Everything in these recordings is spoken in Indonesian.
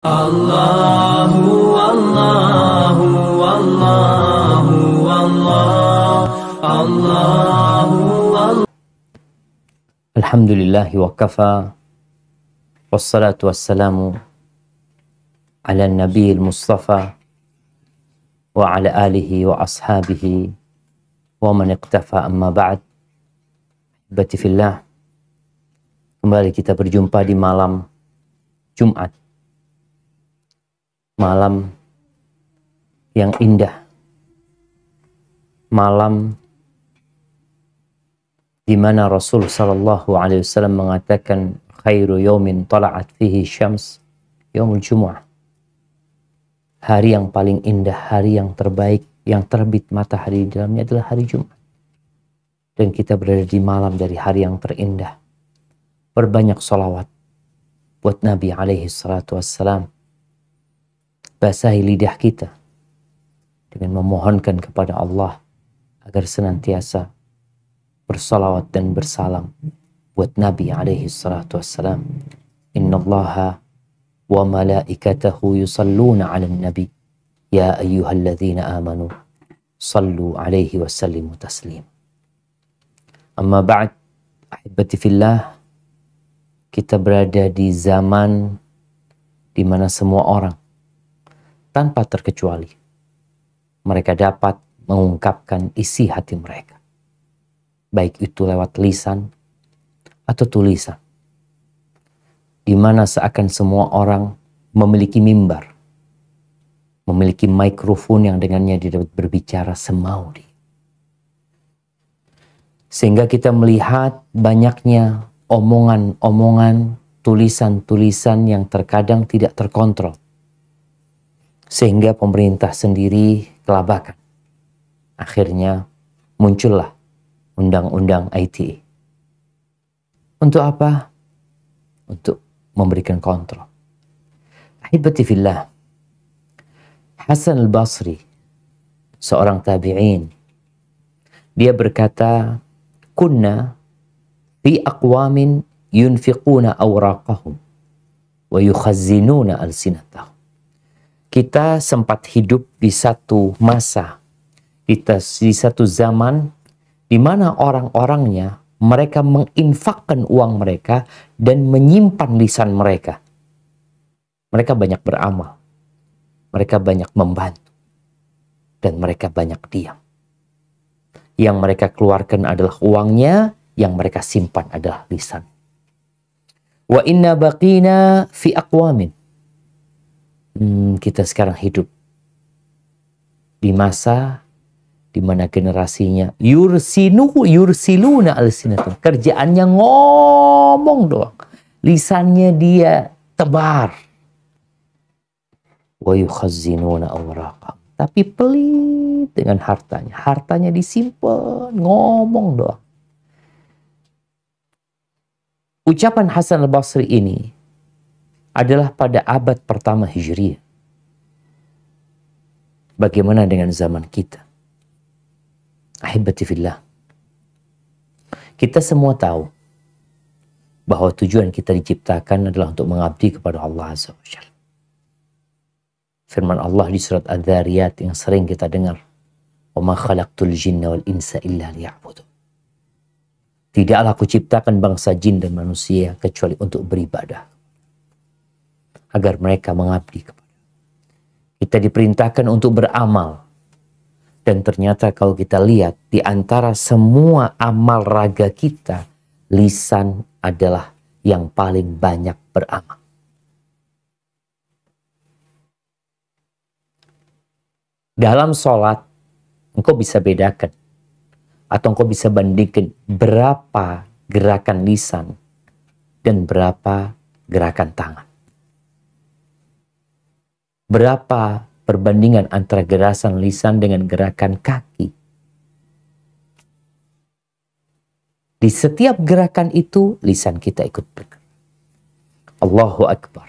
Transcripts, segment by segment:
Allahu Allahu Allahu Allah Allahu Allah. Alhamdulillahi wa kafa, wassalatu wassalamu ala nabiyil mustafa wa ala alihi wa ashabihi wa man iqtafa, amma ba'd. Ahibati fillah, kembali kita berjumpa di malam Jumat, malam yang indah, malam di mana Rasul sallallahu alaihi wasallam mengatakan khairu yaumin tala'at fihi syams yaumul jumu'ah. Hari yang paling indah, hari yang terbaik, yang terbit matahari di dalamnya adalah hari Jumat. Dan kita berada di malam dari hari yang terindah. Berbanyak sholawat buat Nabi alaihi salatu wassalam. Basahi lidah kita dengan memohonkan kepada Allah agar senantiasa bersalawat dan bersalam buat Nabi alaihi salatu wassalam. Innallaha wa malaikatahu yusalluna 'alan nabi ya ayyuhalladzina amanu sallu 'alaihi wa sallimu taslima. Amma ba'd, ahibati fillah, kita berada di zaman di mana semua orang tanpa terkecuali mereka dapat mengungkapkan isi hati mereka, baik itu lewat lisan atau tulisan, di mana seakan semua orang memiliki mimbar, memiliki mikrofon yang dengannya dia dapat berbicara semau dia. Sehingga kita melihat banyaknya omongan-omongan, tulisan-tulisan yang terkadang tidak terkontrol, sehingga pemerintah sendiri kelabakan. Akhirnya muncullah undang-undang ITE. Untuk apa? Untuk memberikan kontrol. Ahibati fillah, Hasan al-Basri, seorang tabi'in, dia berkata, kunna fi aqwamin yunfiquna awraqahum wa yukhazzinuna alsinatahum. Kita sempat hidup di satu masa, di satu zaman di mana orang-orangnya mereka menginfakkan uang mereka dan menyimpan lisan mereka. Mereka banyak beramal, mereka banyak membantu, dan mereka banyak diam. Yang mereka keluarkan adalah uangnya, yang mereka simpan adalah lisan. Wa inna baqina fi aqwamin. Kita sekarang hidup di masa di mana generasinya yursiluna alsinatum. Kerjaannya ngomong doang. Lisannya dia tebar. Wa yukhazzinuna awraqahum. Tapi pelit dengan hartanya. Hartanya disimpan, ngomong doang. Ucapan Hasan al-Basri ini adalah pada abad pertama Hijriah. Bagaimana dengan zaman kita? Ahibati fillah, kita semua tahu bahwa tujuan kita diciptakan adalah untuk mengabdi kepada Allah Azza wa Jalla. Firman Allah di surat Adz-Dzariyat yang sering kita dengar, "Wa ma khalaqtul jinna wal insa illa liya'budun." Tidaklah aku ciptakan bangsa jin dan manusia kecuali untuk beribadah, agar mereka mengabdi kepada. Kita diperintahkan untuk beramal. Dan ternyata kalau kita lihat di antara semua amal raga kita, lisan adalah yang paling banyak beramal. Dalam sholat, engkau bisa bedakan atau engkau bisa bandingkan berapa gerakan lisan dan berapa gerakan tangan. Berapa perbandingan antara gerakan lisan dengan gerakan kaki. Di setiap gerakan itu, lisan kita ikut bergerak. Allahu Akbar.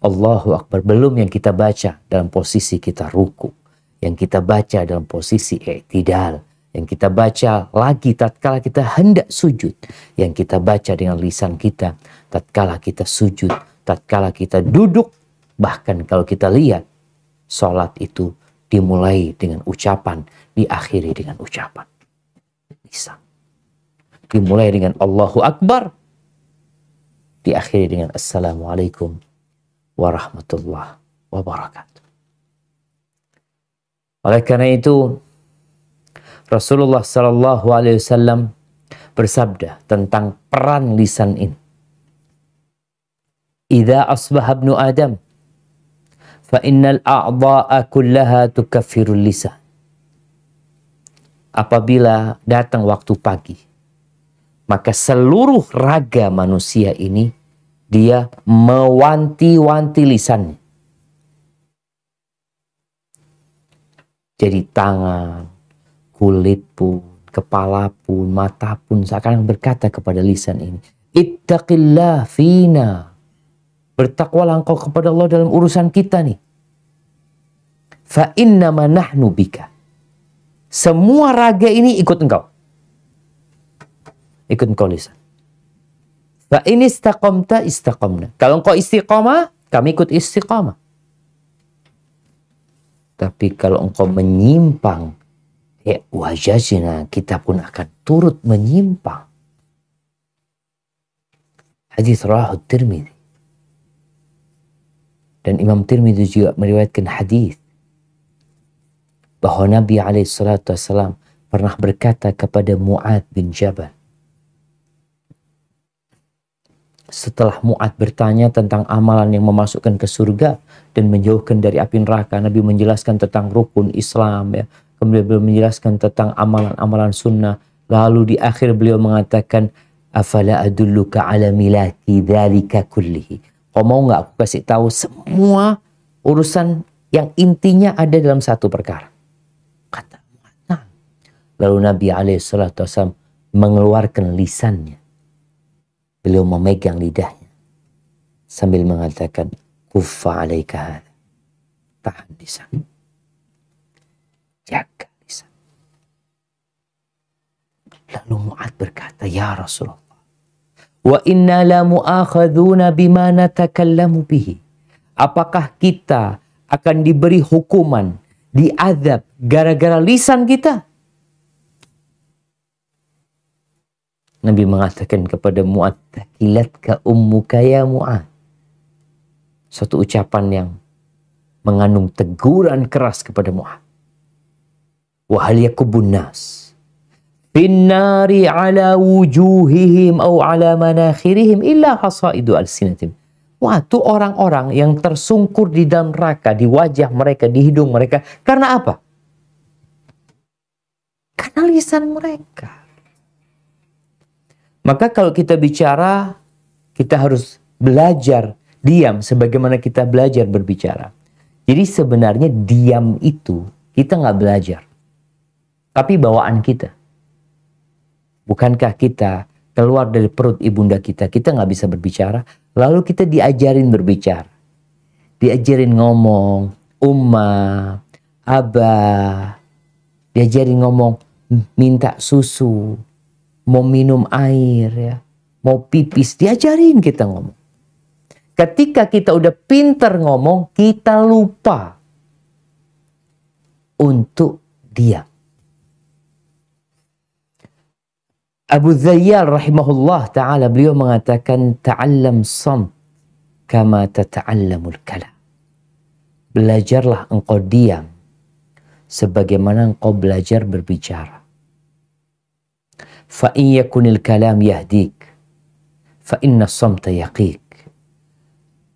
Allahu Akbar. Belum yang kita baca dalam posisi kita ruku. Yang kita baca dalam posisi i'tidal. Yang kita baca lagi tatkala kita hendak sujud. Yang kita baca dengan lisan kita tatkala kita sujud. Tatkala kita duduk Bahkan kalau kita lihat, sholat itu dimulai dengan ucapan, diakhiri dengan ucapan. Lisan. Dimulai dengan Allahu Akbar, diakhiri dengan Assalamualaikum warahmatullahi wabarakatuh. Oleh karena itu, Rasulullah Sallallahu Alaihi Wasallam bersabda tentang peran lisan ini. Idza asbaha ibnu Adam, fa innal a'dha'a kullaha tukaffirul lisan. Apabila datang waktu pagi, maka seluruh raga manusia ini dia mewanti-wanti lisannya. Jadi tangan, kulit pun, kepala pun, mata pun seakan berkata kepada lisan ini, ittaqillah fina. Bertakwalah engkau kepada Allah dalam urusan kita nih. Fa innama nahnu bika. Semua raga ini ikut engkau. Ikut engkau lisan. Fa in istaqamta istaqamna. Kalau engkau istiqamah, kami ikut istiqamah. Tapi kalau engkau menyimpang, ya wajazna, kita pun akan turut menyimpang. Hadis rawahu Tirmidzi. Dan Imam Tirmidzi juga meriwayatkan hadis bahwa Nabi SAW pernah berkata kepada Mu'ad bin Jabal. Setelah Mu'ad bertanya tentang amalan yang memasukkan ke surga dan menjauhkan dari api neraka, Nabi menjelaskan tentang rukun Islam, ya. Kemudian beliau menjelaskan tentang amalan-amalan sunnah. Lalu di akhir beliau mengatakan, afala adulluka ala milaki dzalika kullihi. Kau mau nggak aku kasih tahu semua urusan yang intinya ada dalam satu perkara? Kata Mu'ad. Lalu Nabi SAW mengeluarkan lisannya. Beliau memegang lidahnya sambil mengatakan, kuffa alaika hadha. Tahan lisan. Jaga lisan. Lalu Mu'ad berkata, ya Rasulullah, wa inna la mu'akhadhuna bima natakallamu bihi. Apakah kita akan diberi hukuman, diazab gara-gara lisan kita? Nabi mengatakan kepada Mu'ad, takilatka ummuka ya Mu'ad. Suatu ucapan yang mengandung teguran keras kepada Mu'ad. Wa hal yakubun nas finnari ala wujuhihim au ala manakhirihim illa hasaidu alsinatim. Wah, itu orang-orang yang tersungkur di dalam neraka, di wajah mereka, di hidung mereka. Karena apa? Karena lisan mereka. Maka kalau kita bicara, kita harus belajar diam sebagaimana kita belajar berbicara. Jadi sebenarnya diam itu kita nggak belajar. Tapi bawaan kita. Bukankah kita keluar dari perut ibunda kita nggak bisa berbicara, lalu kita diajarin berbicara. Diajarin ngomong, umma, abah, diajarin ngomong, minta susu, mau minum air, ya, mau pipis, diajarin kita ngomong. Ketika kita udah pinter ngomong, kita lupa untuk diam. Abu Zayyal rahimahullah ta'ala, beliau mengatakan, ta'allam samt kama tata'allamul kalam. Belajarlah engkau diam sebagaimana engkau belajar berbicara. Fa in yakunil kalam yahdik, fa inna samta yaqiq.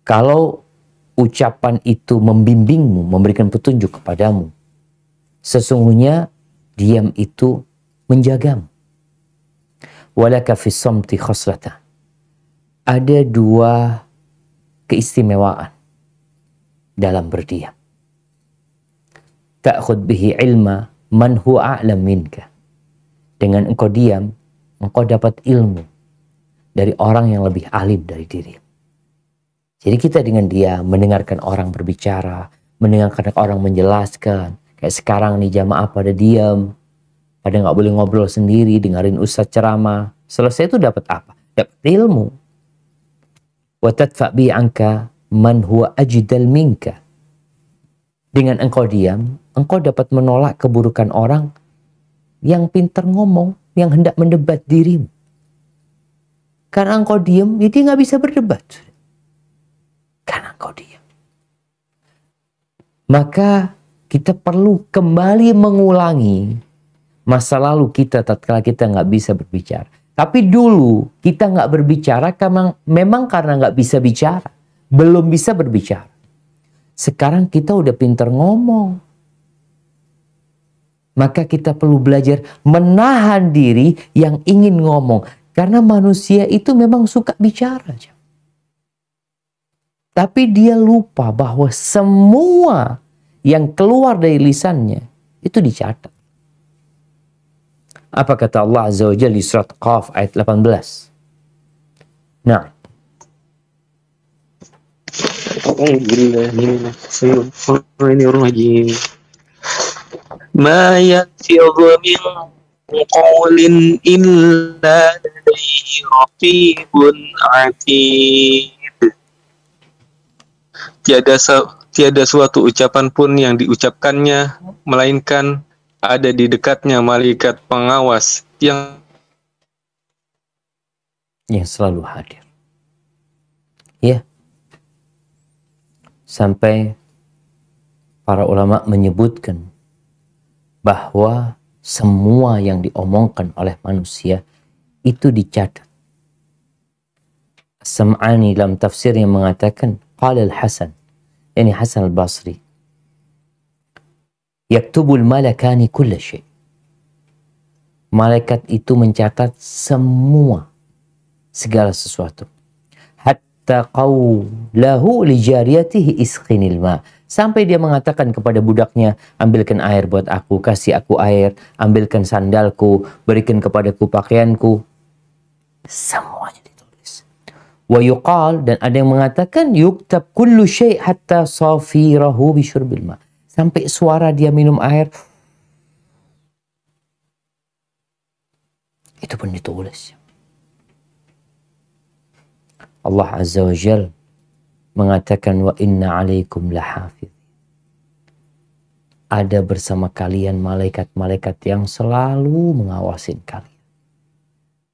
Kalau ucapan itu membimbingmu, memberikan petunjuk kepadamu, sesungguhnya diam itu menjagamu. Walaka fis samti khoslatan. Ada dua keistimewaan dalam berdiam. Ta'khud bihi ilma man huwa a'lam minka. Dengan engkau diam, engkau dapat ilmu dari orang yang lebih alim dari diri. Jadi kita dengan dia mendengarkan orang berbicara, mendengarkan orang menjelaskan. Kayak sekarang nih jamaah pada diam, pada nggak boleh ngobrol sendiri, dengerin ustadz ceramah. Selesai itu dapat apa? Dapat ilmu. Wa tadfa bi anka man huwa ajdal minka. Dengan engkau diam, engkau dapat menolak keburukan orang yang pintar ngomong, yang hendak mendebat dirimu. Karena engkau diam, ya dia nggak bisa berdebat. Karena engkau diam. Maka kita perlu kembali mengulangi masa lalu kita tatkala kita nggak bisa berbicara. Tapi dulu kita nggak berbicara karena memang karena nggak bisa bicara. Belum bisa berbicara. Sekarang kita udah pintar ngomong. Maka kita perlu belajar menahan diri yang ingin ngomong. Karena manusia itu memang suka bicara. Tapi dia lupa bahwa semua yang keluar dari lisannya itu dicatat. Apa kata Allah Azza wa Jalla di surat Qaf ayat 18? Nah. Bismillahirrahmanirrahim. Ma yalfidhu min qawlin illa ladayhi raqibun atid. Tiada suatu ucapan pun yang diucapkannya melainkan ada di dekatnya malaikat pengawas yang selalu hadir. Ya. Sampai para ulama menyebutkan bahwa semua yang diomongkan oleh manusia itu dicatat. As-Sam'ani dalam tafsir yang mengatakan qala al-Hasan, ini Hasan al-Basri, yaktubul malakani kulla syai'. Malaikat itu mencatat segala sesuatu. Hatta qawlahu li jariyatihi isqinil ma. Sampai dia mengatakan kepada budaknya, ambilkan air buat aku, kasih aku air, ambilkan sandalku, berikan kepadaku pakaianku. Semuanya ditulis. Wa yuqal, dan ada yang mengatakan yuktab kullu syai' hatta safirahu bi syurbil ma. Sampai suara dia minum air, itu pun ditulis. Allah Azza wa Jal mengatakan wa inna alaikum lahafidh. Ada bersama kalian malaikat-malaikat yang selalu mengawasin kalian.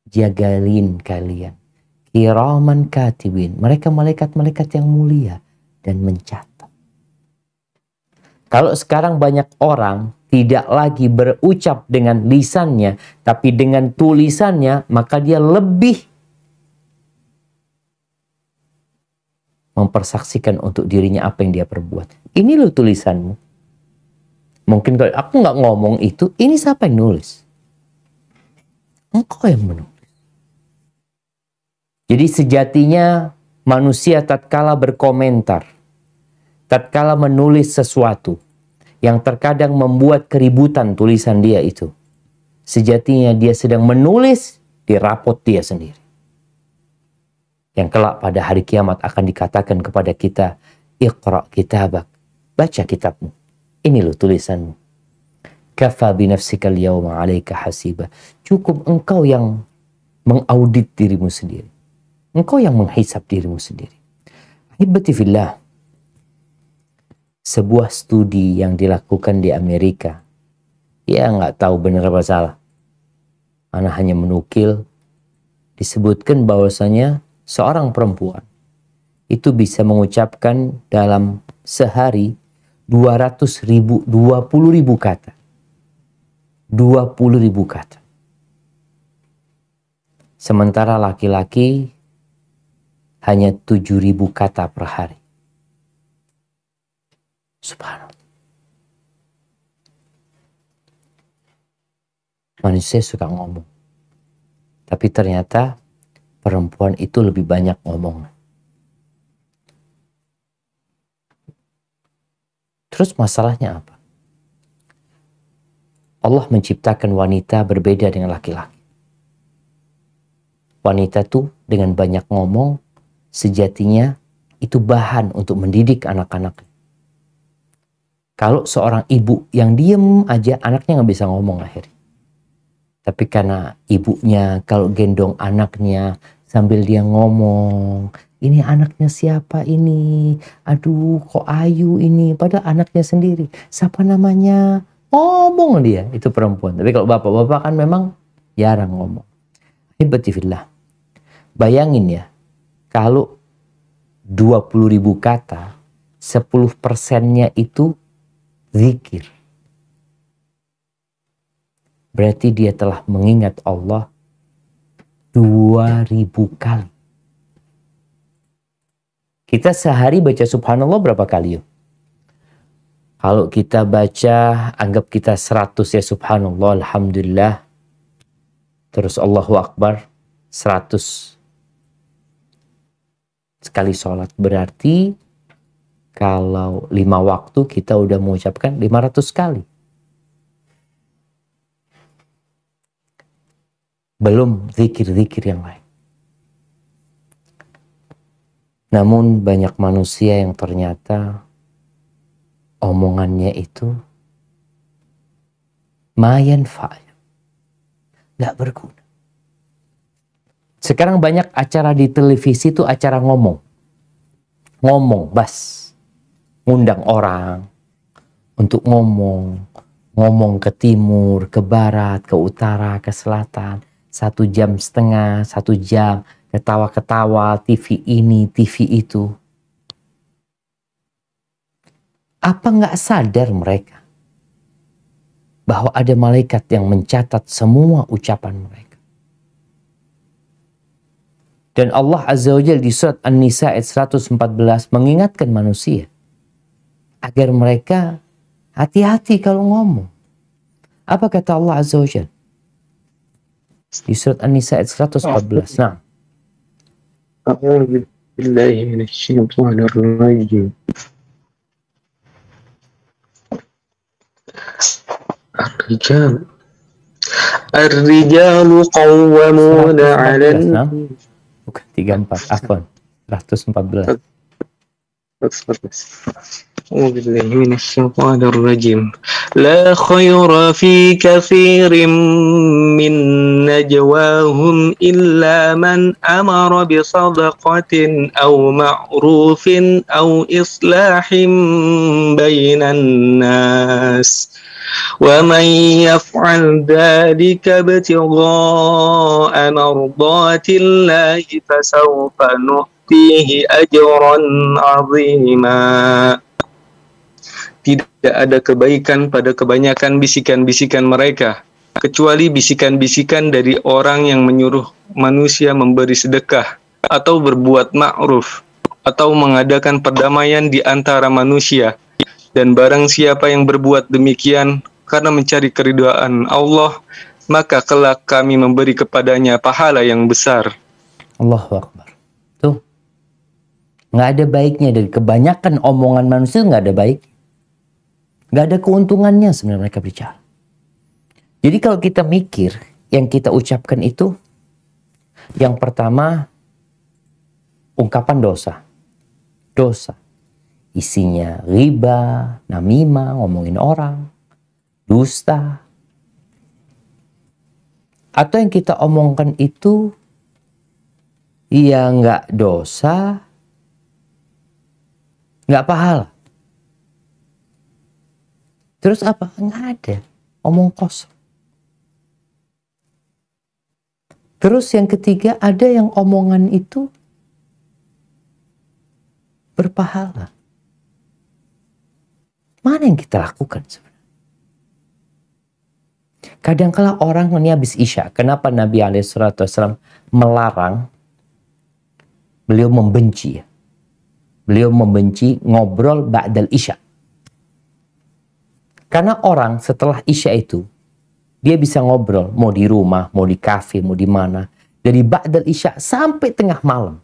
Jagain kalian. Kiraman katibin. Mereka malaikat-malaikat yang mulia dan mencatat. Kalau sekarang banyak orang tidak lagi berucap dengan lisannya, tapi dengan tulisannya, maka dia lebih mempersaksikan untuk dirinya apa yang dia perbuat. Ini loh tulisanmu. Mungkin kalau aku nggak ngomong itu, ini siapa yang nulis? Engkau yang menulis. Jadi sejatinya manusia tatkala berkomentar, tatkala menulis sesuatu yang terkadang membuat keributan tulisan dia itu, sejatinya dia sedang menulis di rapot dia sendiri. Yang kelak pada hari kiamat akan dikatakan kepada kita, Iqra kitabak, baca kitabmu. Ini loh tulisanmu. Kafa binafsikal yawma alaika hasiba. Cukup engkau yang mengaudit dirimu sendiri. Engkau yang menghisap dirimu sendiri. Ahibati fillah. Sebuah studi yang dilakukan di Amerika. Ya nggak tahu benar apa salah. Ana hanya menukil. Disebutkan bahwasanya seorang perempuan itu bisa mengucapkan dalam sehari 20.000 kata. 20.000 kata. Sementara laki-laki hanya 7.000 kata per hari. Subhanallah. Manusia suka ngomong. Tapi ternyata perempuan itu lebih banyak ngomong. Terus masalahnya apa? Allah menciptakan wanita berbeda dengan laki-laki. Wanita tuh dengan banyak ngomong, sejatinya itu bahan untuk mendidik anak-anak. Kalau seorang ibu yang diem aja, anaknya nggak bisa ngomong akhirnya. Tapi karena ibunya kalau gendong anaknya Sambil dia ngomong, ini anaknya siapa ini? Aduh, kok Ayu ini? Padahal anaknya sendiri. Siapa namanya? Ngomong dia, itu perempuan. Tapi kalau bapak-bapak kan memang jarang ngomong. Hibati fillah. Bayangin ya, kalau 20.000 kata, 10%-nya itu zikir. Berarti dia telah mengingat Allah 2.000 kali. Kita sehari baca subhanallah berapa kali yuk? Kalau kita baca, anggap kita 100 ya subhanallah, alhamdulillah. Terus Allahu Akbar 100 sekali sholat. Berarti kalau 5 waktu kita udah mengucapkan 500 kali. Belum zikir-zikir yang lain. Namun banyak manusia yang ternyata omongannya itu mayan fa'ya, gak berguna. Sekarang banyak acara di televisi itu acara ngomong. Ngomong, bas. Ngundang orang untuk ngomong ke timur, ke barat, ke utara, ke selatan. 1,5 jam, 1 jam, ketawa-ketawa, TV ini, TV itu. Apa nggak sadar mereka bahwa ada malaikat yang mencatat semua ucapan mereka? Dan Allah Azza wa Jalla di surat An-Nisa ayat 114 mengingatkan manusia agar mereka hati-hati kalau ngomong. Apa kata Allah Azza wa Jalla? Di surat An-Nisa ayat 114. Nah. A'udzu billahi minasyaitonir rajim. Ar-rijalu qawwamuna 'alan. Bukan 34, afwan. 114. أعوذ بالله من الشيطان الرجيم لا خير في كثير من نجواهم إلا من أمر بصدقة أو معروف أو إصلاح بين الناس ومن يفعل ذلك ابتغاء مرضات الله فسوف نؤتيه أجرا عظيما. Tidak ada kebaikan pada kebanyakan bisikan-bisikan mereka, kecuali bisikan-bisikan dari orang yang menyuruh manusia memberi sedekah, atau berbuat ma'ruf, atau mengadakan perdamaian di antara manusia. Dan barang siapa yang berbuat demikian karena mencari keridhaan Allah, maka kelak kami memberi kepadanya pahala yang besar. Allahu Akbar. Tuh. Nggak ada baiknya dari kebanyakan omongan manusia, nggak ada baik. Nggak ada keuntungannya sebenarnya mereka bicara. Jadi kalau kita mikir, yang kita ucapkan itu, yang pertama, ungkapan dosa. Dosa. Isinya riba, namimah, ngomongin orang, dusta. Atau yang kita omongkan itu, ya nggak dosa, nggak pahala. Terus apa? Nggak ada. Omong kosong. Terus yang ketiga, ada yang omongan itu berpahala. Mana yang kita lakukan sebenarnya? Kadang-kala orang ini habis Isya. Kenapa Nabi SAW melarang? Beliau membenci. Beliau membenci ngobrol ba'dal Isya. Karena orang setelah Isya itu, dia bisa ngobrol, mau di rumah, mau di kafe, mau di mana. Dari ba'dal Isya sampai tengah malam.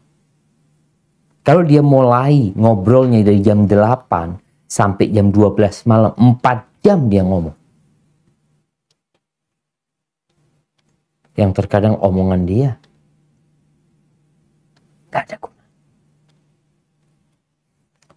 Kalau dia mulai ngobrolnya dari jam 8 sampai jam 12 malam, 4 jam dia ngomong. Yang terkadang omongan dia gak ada guna.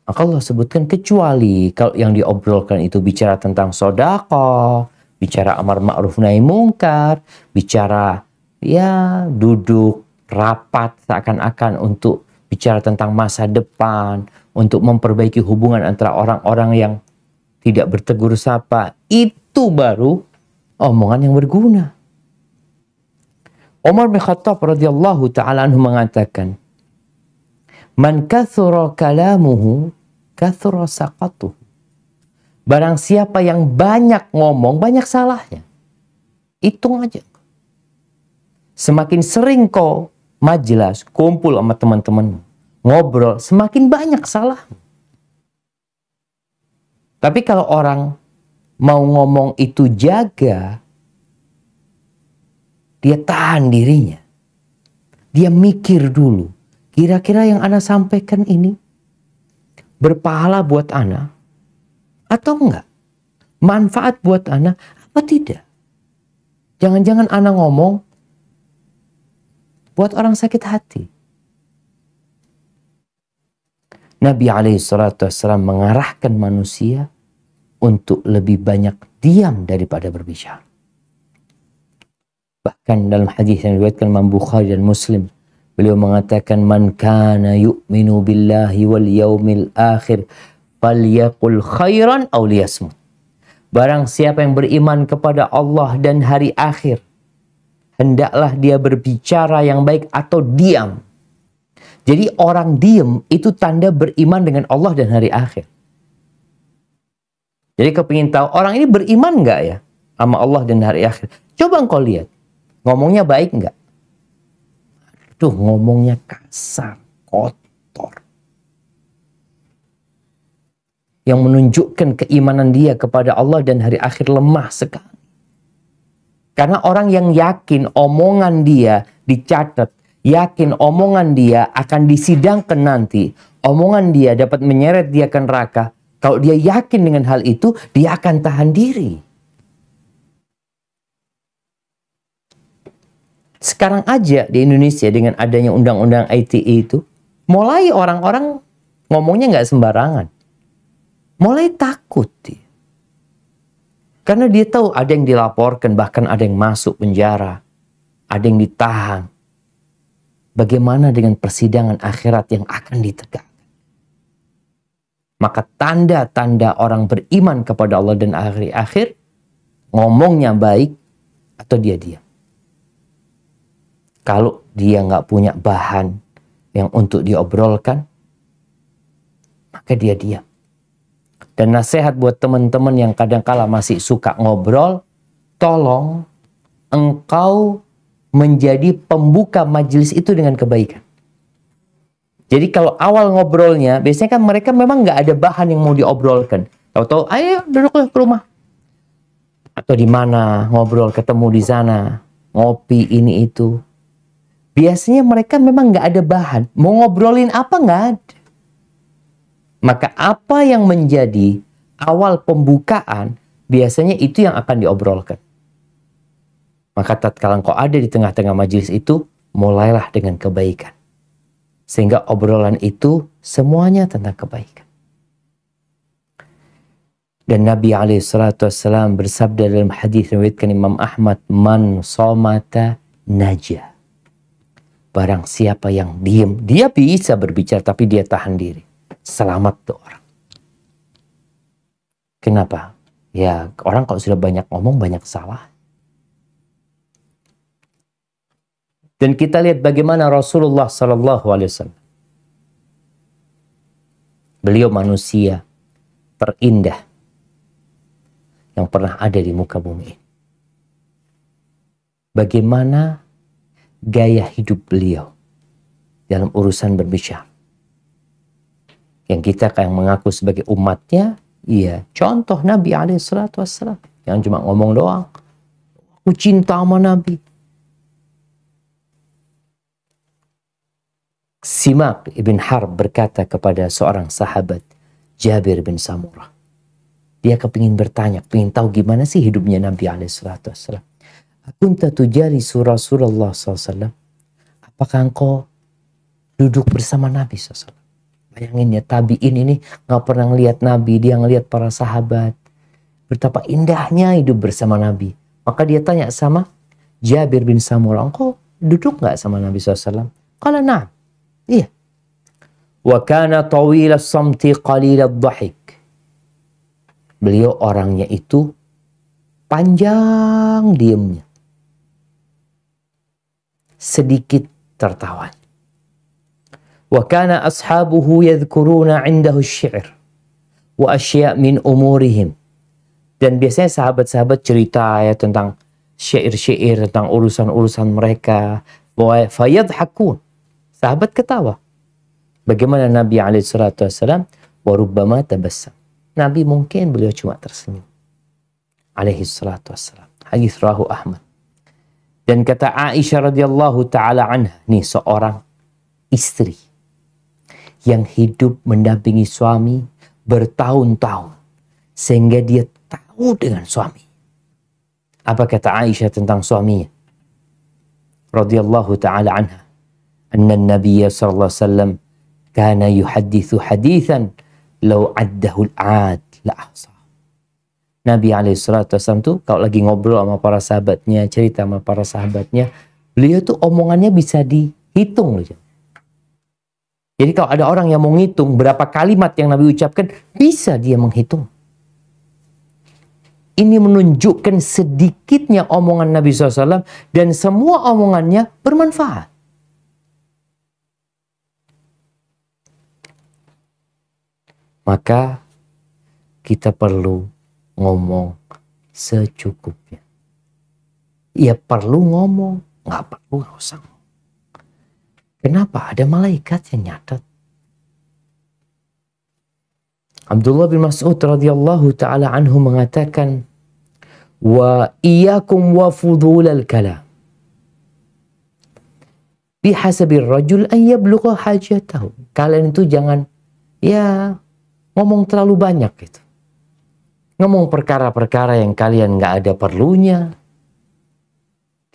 Maka Allah sebutkan kecuali kalau yang diobrolkan itu bicara tentang sedekah, bicara amar ma'ruf nahi mungkar, bicara ya duduk rapat seakan-akan untuk bicara tentang masa depan, untuk memperbaiki hubungan antara orang-orang yang tidak bertegur sapa, itu baru omongan yang berguna. Umar bin Khattab radhiyallahu ta'ala anhu mengatakan, "Man kathura kalamuhu, kathura saqatuhu." Barang siapa yang banyak ngomong, banyak salahnya. Hitung aja. Semakin sering kau majelis, kumpul sama teman-teman, ngobrol, semakin banyak salah. Tapi kalau orang mau ngomong itu jaga, dia tahan dirinya. Dia mikir dulu, kira-kira yang ana sampaikan ini berpahala buat ana atau enggak? Manfaat buat ana apa tidak? Jangan-jangan ana ngomong buat orang sakit hati. Nabi SAW mengarahkan manusia untuk lebih banyak diam daripada berbicara. Bahkan dalam hadis yang diriwayatkan Imam Bukhari dan Muslim, beliau mengatakan, "Man kana yu'minu billahi wal yaumil akhir falyaqul khairan aw liyasmut." Barang siapa yang beriman kepada Allah dan hari akhir, hendaklah dia berbicara yang baik atau diam. Jadi orang diam itu tanda beriman dengan Allah dan hari akhir. Jadi kau ingin tahu orang ini beriman nggak ya sama Allah dan hari akhir? Coba engkau lihat. Ngomongnya baik nggak? Tuh ngomongnya kasar, kotor. Yang menunjukkan keimanan dia kepada Allah dan hari akhir lemah sekali. Karena orang yang yakin omongan dia dicatat, yakin omongan dia akan disidangkan nanti, omongan dia dapat menyeret dia ke neraka, kalau dia yakin dengan hal itu, dia akan tahan diri. Sekarang aja di Indonesia dengan adanya undang-undang ITE itu, mulai orang-orang ngomongnya nggak sembarangan. Mulai takut dia. Karena dia tahu ada yang dilaporkan, bahkan ada yang masuk penjara. Ada yang ditahan. Bagaimana dengan persidangan akhirat yang akan ditegakkan? Maka tanda-tanda orang beriman kepada Allah dan hari akhir, ngomongnya baik atau dia diam. Kalau dia nggak punya bahan yang untuk diobrolkan, maka dia diam. Dan nasihat buat teman-teman yang kadang-kala masih suka ngobrol, tolong engkau menjadi pembuka majelis itu dengan kebaikan. Jadi kalau awal ngobrolnya, biasanya kan mereka memang nggak ada bahan yang mau diobrolkan. Tahu-tahu, ayo duduk ke rumah. Atau di mana, ngobrol, ketemu di sana, ngopi ini itu. Biasanya mereka memang nggak ada bahan. Mau ngobrolin apa nggak ada. Maka apa yang menjadi awal pembukaan, biasanya itu yang akan diobrolkan. Maka tatkala engkau ada di tengah-tengah majelis itu, mulailah dengan kebaikan. Sehingga obrolan itu semuanya tentang kebaikan. Dan Nabi SAW bersabda dalam hadis riwayatkan Imam Ahmad, "Man somata najah." Barang siapa yang diam, dia bisa berbicara tapi dia tahan diri. Selamat tuh orang. Kenapa? Ya orang kalau sudah banyak ngomong banyak salah. Dan kita lihat bagaimana Rasulullah SAW. Beliau manusia terindah yang pernah ada di muka bumi. Bagaimana gaya hidup beliau dalam urusan berbicara. Yang kita yang mengaku sebagai umatnya, iya, contoh Nabi SAW. Jangan cuma ngomong doang. Aku cinta sama Nabi. Simak ibn Harb berkata kepada seorang sahabat, Jabir bin Samurah. Dia kepingin bertanya, kepingin tahu gimana sih hidupnya Nabi SAW. Akunta tujali Rasulullah SAW. Apakah engkau duduk bersama Nabi SAW? Bayangin ya, tabi'in ini gak pernah ngelihat Nabi, dia ngelihat para sahabat. Betapa indahnya hidup bersama Nabi. Maka dia tanya sama Jabir bin Samurah, engkau duduk nggak sama Nabi SAW? Qala na'am. Iya. Wa kana tawil as-samti qalil ad-dhahik. Beliau orangnya itu panjang diamnya, sedikit tertawa. Wa kana ashabuhu yadhkuruna 'indahu asy-syi'r wa asya' min umurihim. Dan biasanya sahabat-sahabat cerita ya tentang syair-syair, tentang urusan-urusan mereka. Fayadhakun. Sahabat ketawa. Bagaimana Nabi SAW? Wa rubbama tabassam. Nabi mungkin beliau cuma tersenyum. Alaihissalam. Hadis rawahu Ahmad. Dan kata Aisyah radhiyallahu taala anha, nih seorang istri yang hidup mendampingi suami bertahun-tahun sehingga dia tahu dengan suami. Apa kata Aisyah tentang suaminya? Radhiyallahu taala anha, anna an-nabiy sallallahu alaihi wasallam kana yuhadditsu haditsan law addahu al-'ad la ahsa. Nabi SAW tuh kalau lagi ngobrol sama para sahabatnya, cerita sama para sahabatnya, beliau tuh omongannya bisa dihitung loh. Jadi kalau ada orang yang mau ngitung berapa kalimat yang Nabi ucapkan, bisa dia menghitung. Ini menunjukkan sedikitnya omongan Nabi SAW dan semua omongannya bermanfaat. Maka kita perlu ngomong secukupnya. Ya perlu ngomong, nggak perlu nggak usah ngomong. Kenapa? Ada malaikat yang nyatat. Abdullah bin Mas'ud radhiyallahu taala anhu mengatakan, wa iyyakum wa fudulal kalam. Bihasabir rajul an yablugha hajatahu. Kalian itu jangan ngomong terlalu banyak gitu. Ngomong perkara-perkara yang kalian nggak ada perlunya.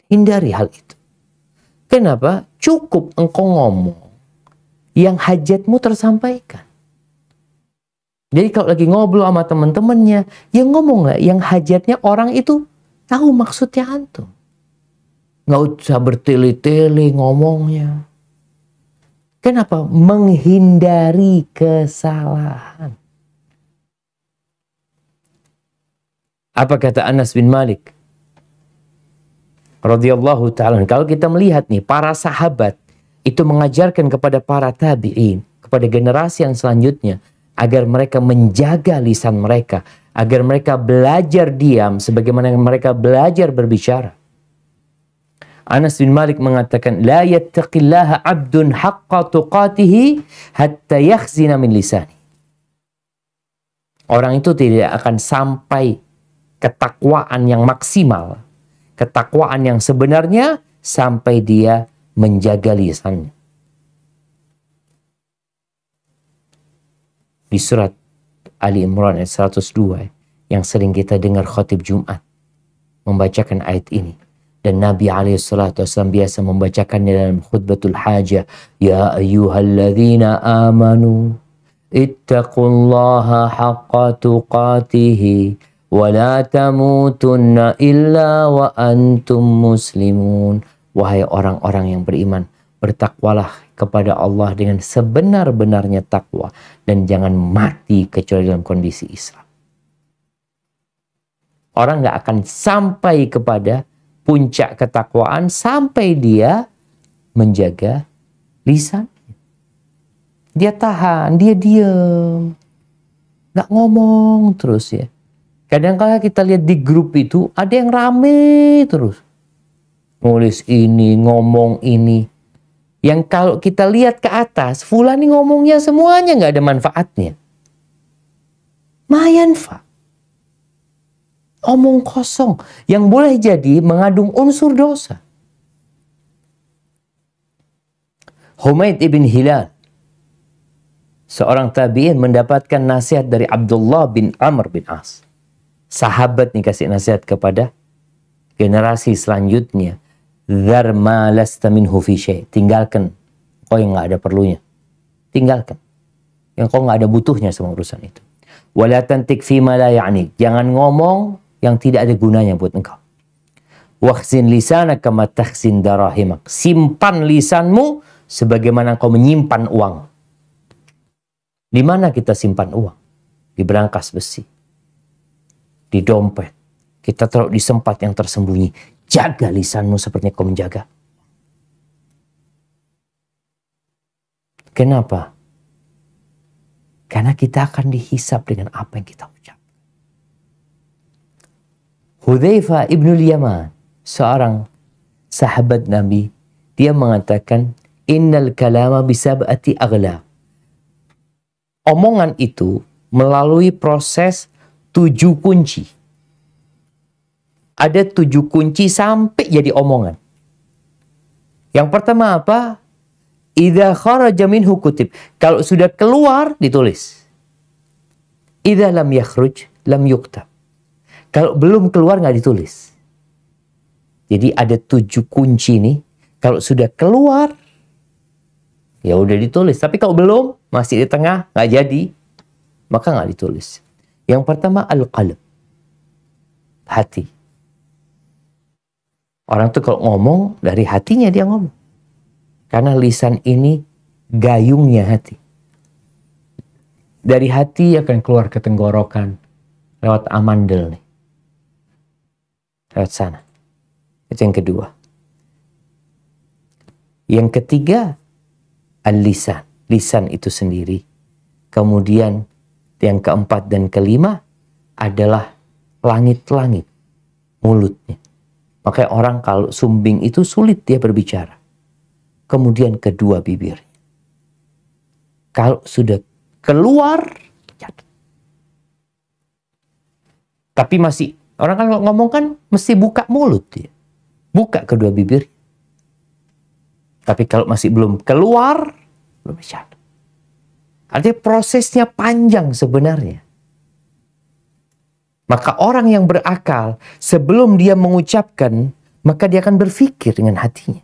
Hindari hal itu. Kenapa? Cukup engkau ngomong yang hajatmu tersampaikan. Jadi kalau lagi ngobrol sama teman-temannya, ya ngomonglah yang hajatnya orang itu tahu maksudnya antum. Nggak usah bertele-tele ngomongnya. Kenapa? Menghindari kesalahan. Apa kata Anas bin Malik radhiyallahu ta'ala? Kalau kita melihat nih, para sahabat itu mengajarkan kepada para tabi'in, kepada generasi yang selanjutnya, agar mereka menjaga lisan mereka, agar mereka belajar diam sebagaimana mereka belajar berbicara. Anas bin Malik mengatakan, la yattaqillaha 'abdun haqqa tuqatihi hatta yakhzina min lisani. Orang itu tidak akan sampai ketakwaan yang maksimal, ketakwaan yang sebenarnya, sampai dia menjaga lisannya. Di surat Ali Imran ayat 102 yang sering kita dengar khatib Jumat membacakan ayat ini. Dan Nabi SAW biasa membacakannya dalam khutbatul hajah. Ya ayyuhalladzina amanu ittaqullaha haqqa tuqatihi wa la tamutunna illa wa antum muslimun. Wahai orang-orang yang beriman, bertakwalah kepada Allah dengan sebenar-benarnya takwa dan jangan mati kecuali dalam kondisi Islam. Orang nggak akan sampai kepada puncak ketakwaan sampai dia menjaga lisan. Dia tahan, dia diam, nggak ngomong terus ya. Kadang-kadang kita lihat di grup itu ada yang rame terus. Nulis ini, ngomong ini. Yang kalau kita lihat ke atas, fulan ini ngomongnya semuanya nggak ada manfaatnya. Mayanfa. Omong kosong yang boleh jadi mengandung unsur dosa. Humaid ibn Hilal, seorang tabi'in, mendapatkan nasihat dari Abdullah bin Amr bin As. Sahabat nih kasih nasihat kepada generasi selanjutnya. Dzar ma lasta minhu fi syai'. Tinggalkan kau yang nggak ada perlunya. Tinggalkan yang kau nggak ada butuhnya sama urusan itu. Wala tantik fi ma la ya'ni. Jangan ngomong yang tidak ada gunanya buat engkau. Wakhzin lisanaka kama takhzin darahimak. Simpan lisanmu sebagaimana kau menyimpan uang. Di mana kita simpan uang? Di berangkas besi. Di dompet. Kita taruh di tempat yang tersembunyi. Jaga lisanmu seperti kau menjaga. Kenapa? Karena kita akan dihisap dengan apa yang kita ucap. Hudzaifah ibnul Yaman, seorang sahabat Nabi, dia mengatakan, innal kalama bisab'ati aghlaq. Omongan itu melalui proses 7 kunci. Ada 7 kunci sampai jadi omongan. Yang pertama apa? Idza kharaja minhu kutib. Kalau sudah keluar, ditulis. Idza lam yakhruj, lam yuktab. Kalau belum keluar, nggak ditulis. Jadi ada 7 kunci nih. Kalau sudah keluar, ya udah ditulis. Tapi kalau belum, masih di tengah, nggak jadi, maka nggak ditulis. Yang pertama, al-qalb. Hati. Orang tuh kalau ngomong, dari hatinya dia ngomong. Karena lisan ini gayungnya hati. Dari hati akan keluar ke tenggorokan. Lewat amandel nih. Lewat sana. Itu yang kedua. Yang ketiga, al-lisan. Lisan itu sendiri. Kemudian yang keempat dan kelima adalah langit-langit. Mulutnya. Makanya orang kalau sumbing itu sulit dia berbicara. Kemudian kedua bibir. Kalau sudah keluar, tapi masih, orang kan ngomong kan mesti buka mulut dia. Buka kedua bibir. Tapi kalau masih belum keluar, belum bisa. Artinya prosesnya panjang sebenarnya. Maka orang yang berakal, sebelum dia mengucapkan, maka dia akan berpikir dengan hatinya.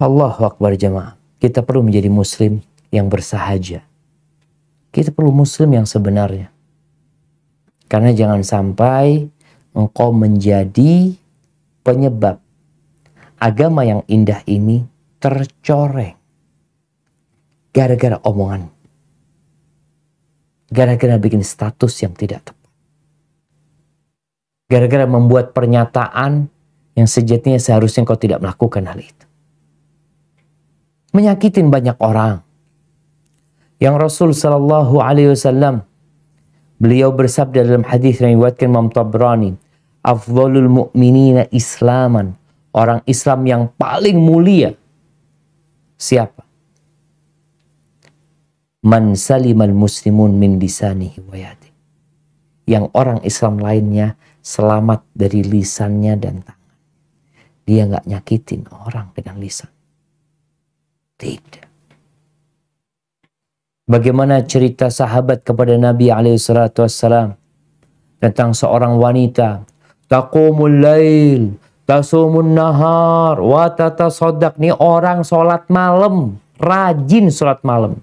Allahu Akbar jamaah. Kita perlu menjadi muslim yang bersahaja. Kita perlu muslim yang sebenarnya. Karena jangan sampai engkau menjadi penyebab agama yang indah ini tercoreng. Gara-gara omongan. Gara-gara bikin status yang tidak tepat. Gara-gara membuat pernyataan yang sejatinya seharusnya engkau tidak melakukan hal itu. Menyakitin banyak orang. Yang Rasul Sallallahu Alaihi Wasallam, beliau bersabda dalam hadis yang diriwayatkan Imam Tabrani, afdhalul mu'minina islaman, orang Islam yang paling mulia siapa? Man salimal muslimun min lisanihi wa yadihi. Yang orang Islam lainnya selamat dari lisannya dan tangan. Dia nggak nyakitin orang dengan lisan. Tidak. Bagaimana cerita sahabat kepada Nabi SAW tentang seorang wanita, taqumul lail, tasumun nahar, wa tatasaddaq. Nih orang sholat malam, rajin sholat malam,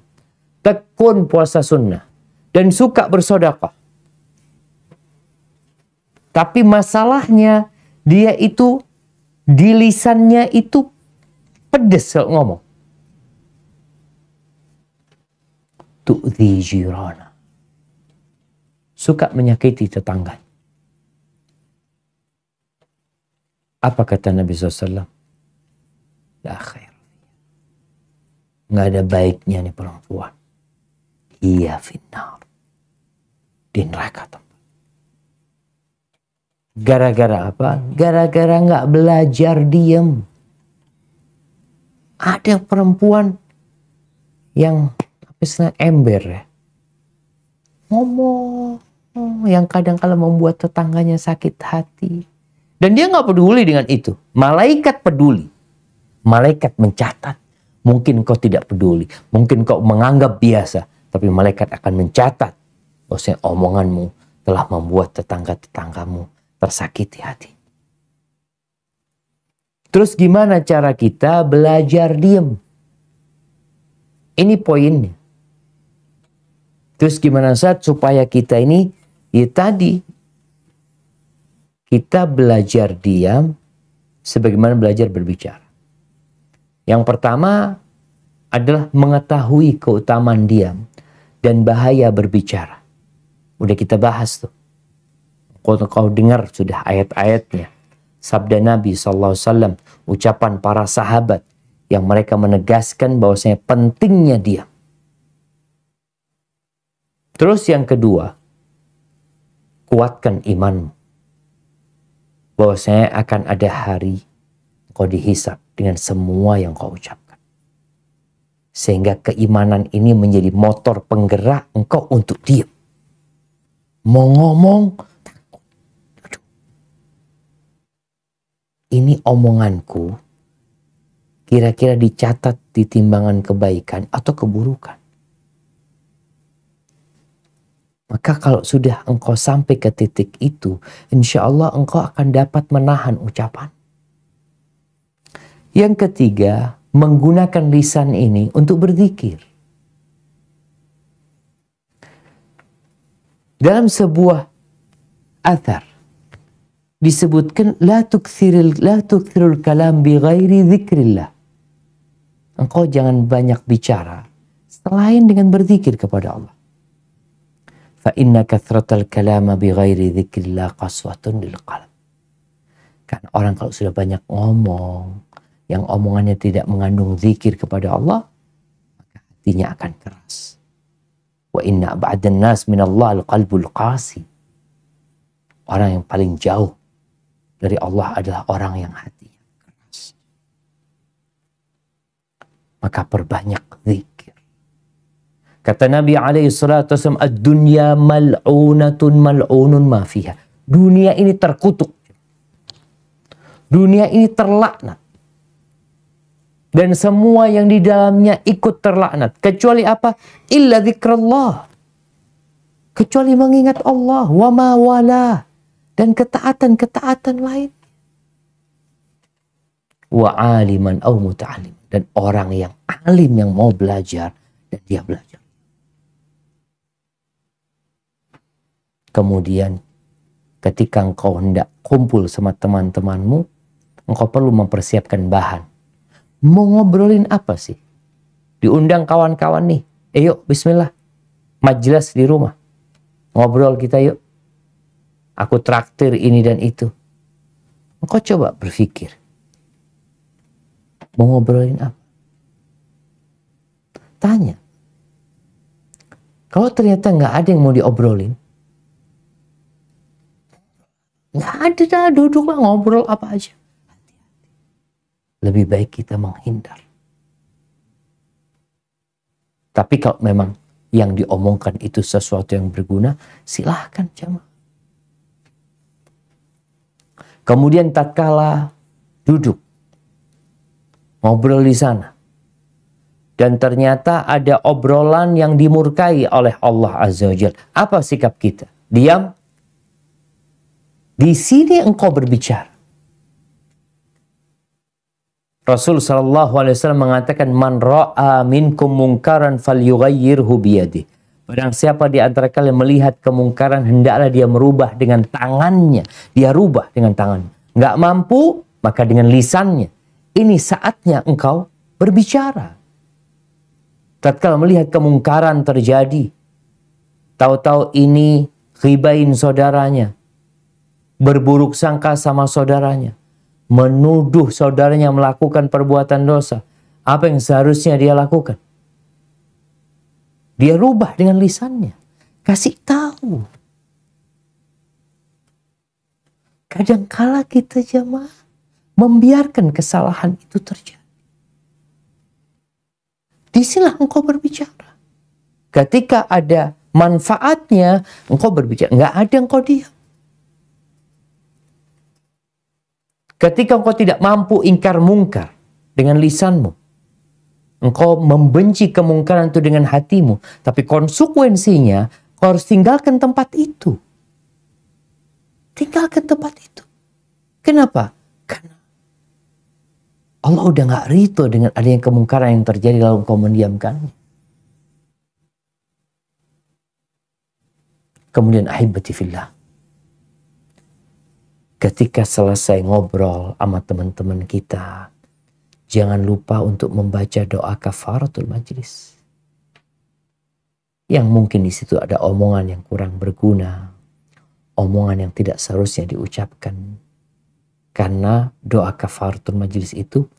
tekun puasa sunnah, dan suka bersedekah. Tapi masalahnya dia itu di lisannya itu pedes kalau ngomong. Tu'dhi jirana. Suka menyakiti tetangga. Apa kata Nabi SAW? La khair. Nggak ada baiknya nih perempuan. Iya finnar. Di neraka tempat. Gara-gara apa? Gara-gara nggak belajar diem. Ada perempuan yang ember ya. Ngomong yang kadang-kala membuat tetangganya sakit hati. Dan dia nggak peduli dengan itu. Malaikat peduli. Malaikat mencatat. Mungkin kau tidak peduli. Mungkin kau menganggap biasa. Tapi malaikat akan mencatat. Bahwasanya omonganmu telah membuat tetangga-tetanggamu tersakiti hati. Terus gimana cara kita belajar diem? Ini poinnya. Terus gimana saat supaya kita ini, ya tadi, kita belajar diam sebagaimana belajar berbicara. Yang pertama adalah mengetahui keutamaan diam dan bahaya berbicara. Udah kita bahas tuh. Kau dengar sudah ayat-ayatnya. Sabda Nabi SAW, ucapan para sahabat yang mereka menegaskan bahwasanya pentingnya diam. Terus yang kedua, kuatkan imanmu. Bahwasanya akan ada hari kau dihisab dengan semua yang kau ucapkan. Sehingga keimanan ini menjadi motor penggerak engkau untuk diam. Mau ngomong, ini omonganku kira-kira dicatat di timbangan kebaikan atau keburukan. Maka kalau sudah engkau sampai ke titik itu, insya Allah engkau akan dapat menahan ucapan. Yang ketiga, menggunakan lisan ini untuk berzikir. Dalam sebuah athar disebutkan la tukthirul kalam bi ghairi dzikrillah. Engkau jangan banyak bicara selain dengan berzikir kepada Allah. Fa inna kathratal kalama bi ghairi dzikrillah qaswatun lil qalb. Kan orang kalau sudah banyak ngomong, yang omongannya tidak mengandung zikir kepada Allah, maka hatinya akan keras. Wa inna ba'dan nas minallah al-qalbul qasi. Orang yang paling jauh dari Allah adalah orang yang hatinya keras. Maka perbanyak zikir. Kata Nabi SAW, ad-dunya mal'unatun mal'unun ma fiha. Dunia ini terkutuk. Dunia ini terlaknat. Dan semua yang di dalamnya ikut terlaknat. Kecuali apa? Illa zikrullah. Kecuali mengingat Allah. Wa ma wala. Dan ketaatan-ketaatan lain. Wa aliman au muta'alim. Dan orang yang alim yang mau belajar. Dan dia belajar. Kemudian ketika engkau hendak kumpul sama teman-temanmu, engkau perlu mempersiapkan bahan. Mau ngobrolin apa sih? Diundang kawan-kawan nih. Yuk bismillah. Majelis di rumah. Ngobrol kita yuk. Aku traktir ini dan itu. Engkau coba berpikir. Mau ngobrolin apa? Tanya. Kalau ternyata nggak ada yang mau diobrolin. Nggak ada dah, duduklah ngobrol apa aja. Lebih baik kita menghindar. Tapi kalau memang yang diomongkan itu sesuatu yang berguna, silahkan jamaah. Kemudian tatkala duduk, ngobrol di sana, dan ternyata ada obrolan yang dimurkai oleh Allah Azza wa Jalla. Apa sikap kita? Diam? Di sini engkau berbicara. Rasul SAW mengatakan, man ra'a minkum mungkaran falyughayyirhu biyadihi. Barang siapa di antara kalian melihat kemungkaran, hendaklah dia merubah dengan tangannya. Dia rubah dengan tangannya. Nggak mampu, maka dengan lisannya. Ini saatnya engkau berbicara. Tatkala melihat kemungkaran terjadi, tahu-tahu ini ghibain saudaranya, berburuk sangka sama saudaranya, menuduh saudaranya melakukan perbuatan dosa. Apa yang seharusnya dia lakukan? Dia rubah dengan lisannya. Kasih tahu. Kadangkala kita jamaah membiarkan kesalahan itu terjadi. Disinilah engkau berbicara. Ketika ada manfaatnya, engkau berbicara. Nggak ada engkau diam. Ketika engkau tidak mampu ingkar mungkar dengan lisanmu, engkau membenci kemungkaran itu dengan hatimu, tapi konsekuensinya kau harus tinggalkan tempat itu. Tinggalkan tempat itu. Kenapa? Karena Allah udah gak ridho dengan adanya kemungkaran yang terjadi lalu engkau mendiamkannya. Kemudian ahibati fillah. ketika selesai ngobrol sama teman-teman kita, jangan lupa untuk membaca doa kafaratul majlis. Yang mungkin di situ ada omongan yang kurang berguna, omongan yang tidak seharusnya diucapkan. Karena doa kafaratul majlis itu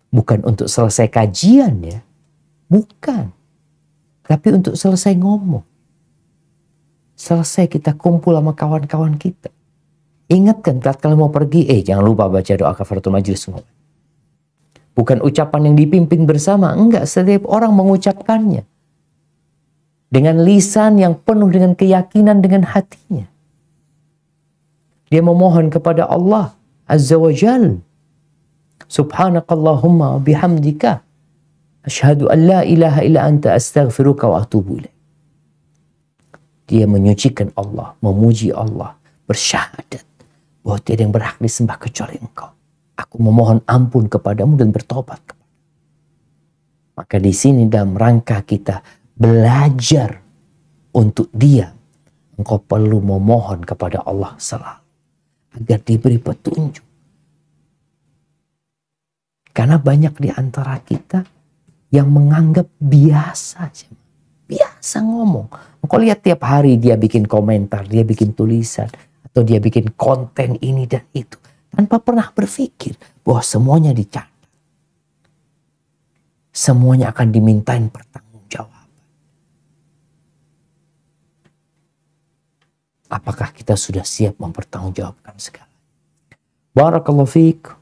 bukan untuk selesai kajian ya. Bukan. Tapi untuk selesai ngomong. Selesai kita kumpul sama kawan-kawan kita. Ingatkan kalau mau pergi, jangan lupa baca doa kafaratul majlis semua. Bukan ucapan yang dipimpin bersama. Enggak, setiap orang mengucapkannya. Dengan lisan yang penuh dengan keyakinan dengan hatinya. Dia memohon kepada Allah Azza wa Jal. Subhanakallahumma bihamdika. Asyhadu an la ilaha illa anta astaghfiruka wa atubu ilaik. Dia menyucikan Allah, memuji Allah, bersyahadat bahwa tiada yang berhak disembah kecuali Engkau. Aku memohon ampun kepadamu dan bertobat kepadamu. Maka di sini dalam rangka kita belajar untuk diam, engkau perlu memohon kepada Allah selalu agar diberi petunjuk. Karena banyak di antara kita yang menganggap biasa ngomong. Engkau lihat tiap hari dia bikin komentar, dia bikin tulisan, atau dia bikin konten ini dan itu. Tanpa pernah berpikir bahwa semuanya dicatat. Semuanya akan dimintain pertanggungjawaban. Apakah kita sudah siap mempertanggungjawabkan segala? Barakallahu fiik.